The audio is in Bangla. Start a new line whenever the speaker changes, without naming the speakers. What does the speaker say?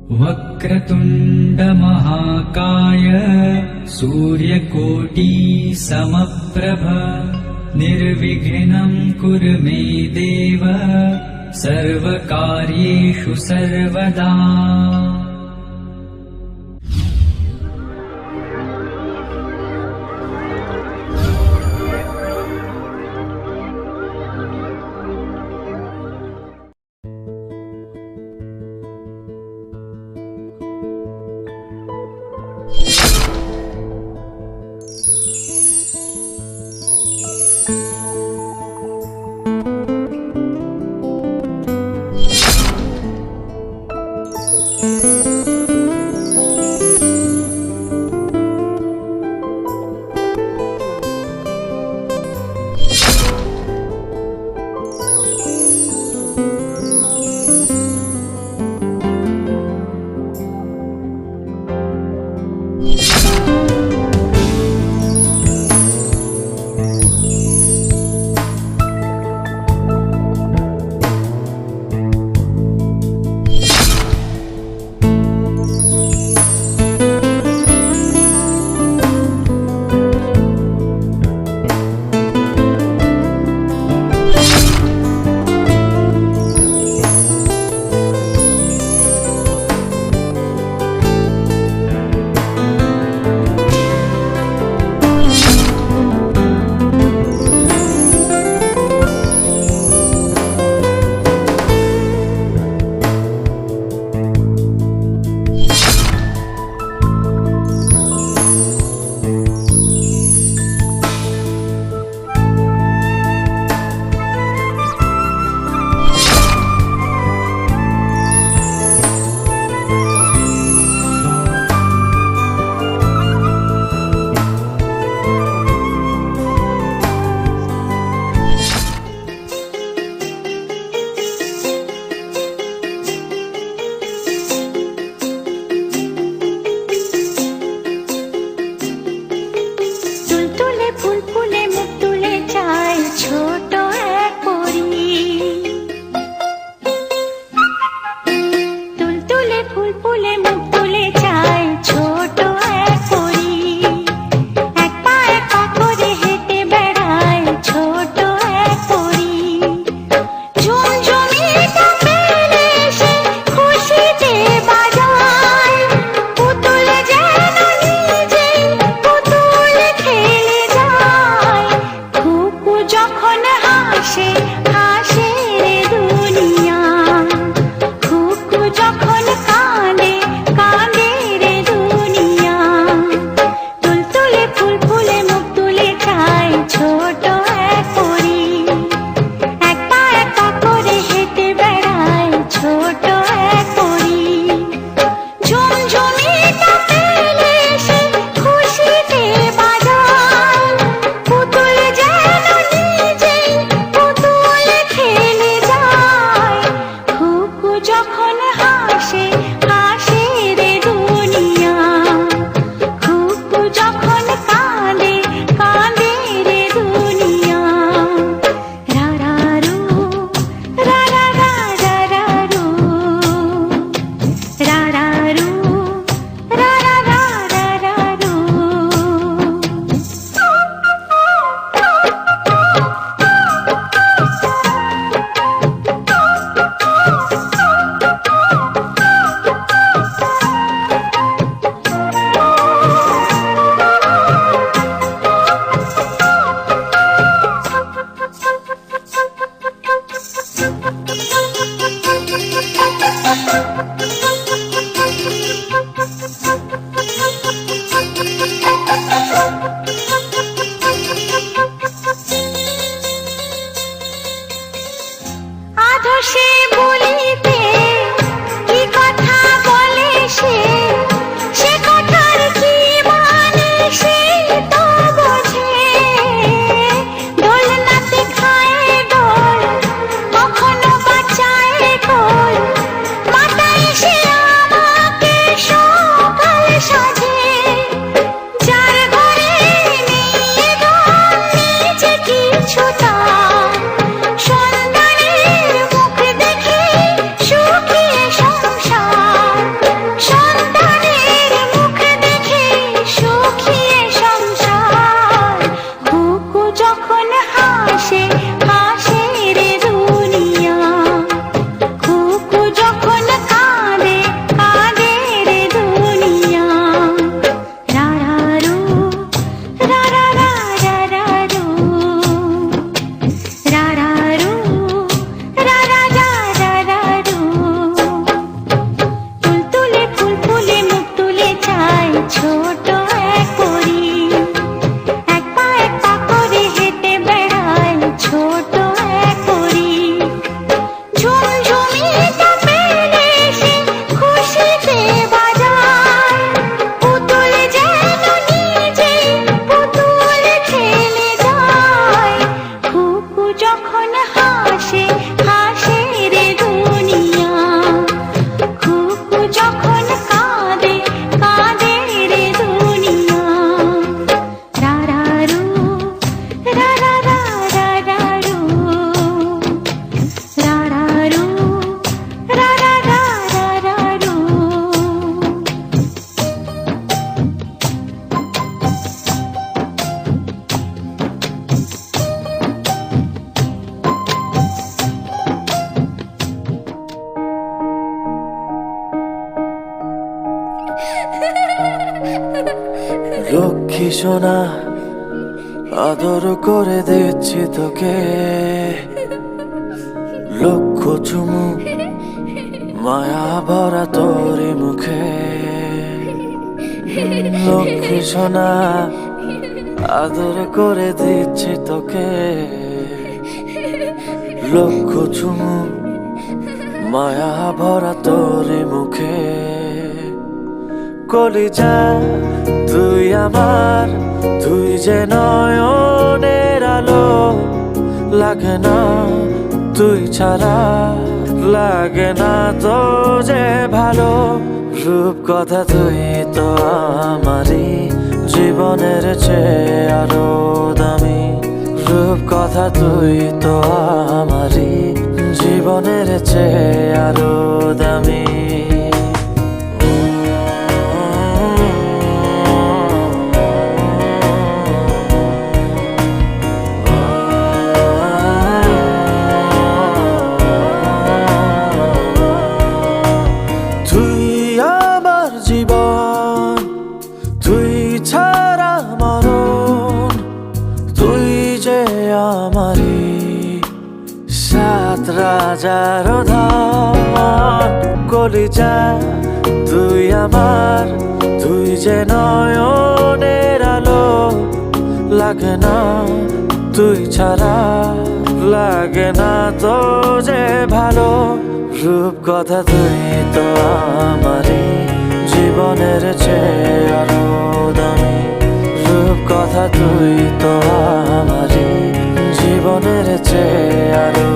वक्रतुण्ड महाकाय सूर्यकोटि समप्रभ निर्विघ्नं कुरु मे देव सर्वकार्येषु सर्वदा।
যখন কাঁদে কাঁদে রে দুনিয়া। রারারু রারারা রারারু রারারু রারারা রারারু।
লক্ষ্মী সোনা আদর করে দিচ্ছি তোকে, লক্ষ চুমু মায়া ভরা তোরি মুখে। লক্ষ্মী সোনা আদর করে দিচ্ছি তোকে, লক্ষ চুমু মায়া ভরা তোরি মুখে। কলিজা তুই আমার, তুই যে নয়নের আলো, লাগে না তুই ছাড়া, লাগে না তো যে ভালো। রূপ কথা তুই তো আমারই জীবনের চেয়ে আরো দামি, রূপ কথা তুই তো আমারই জীবনের চেয়ে আরো দামি। তুই আমার জীবন, তুই ছাড়া মরণ, তুই যে আমারই সাত রাজার ধন। কলিজা তুই আমার, তুই যে নয়নের আলো, লাগে না তুই ছাড়া, লাগে না তো যে ভালো। রূপ কথা তুই তো আমারই জীবনের চেয়ে আরো দামি, রূপ কথা তুই তো আমারই জীবনের চেয়ে আরো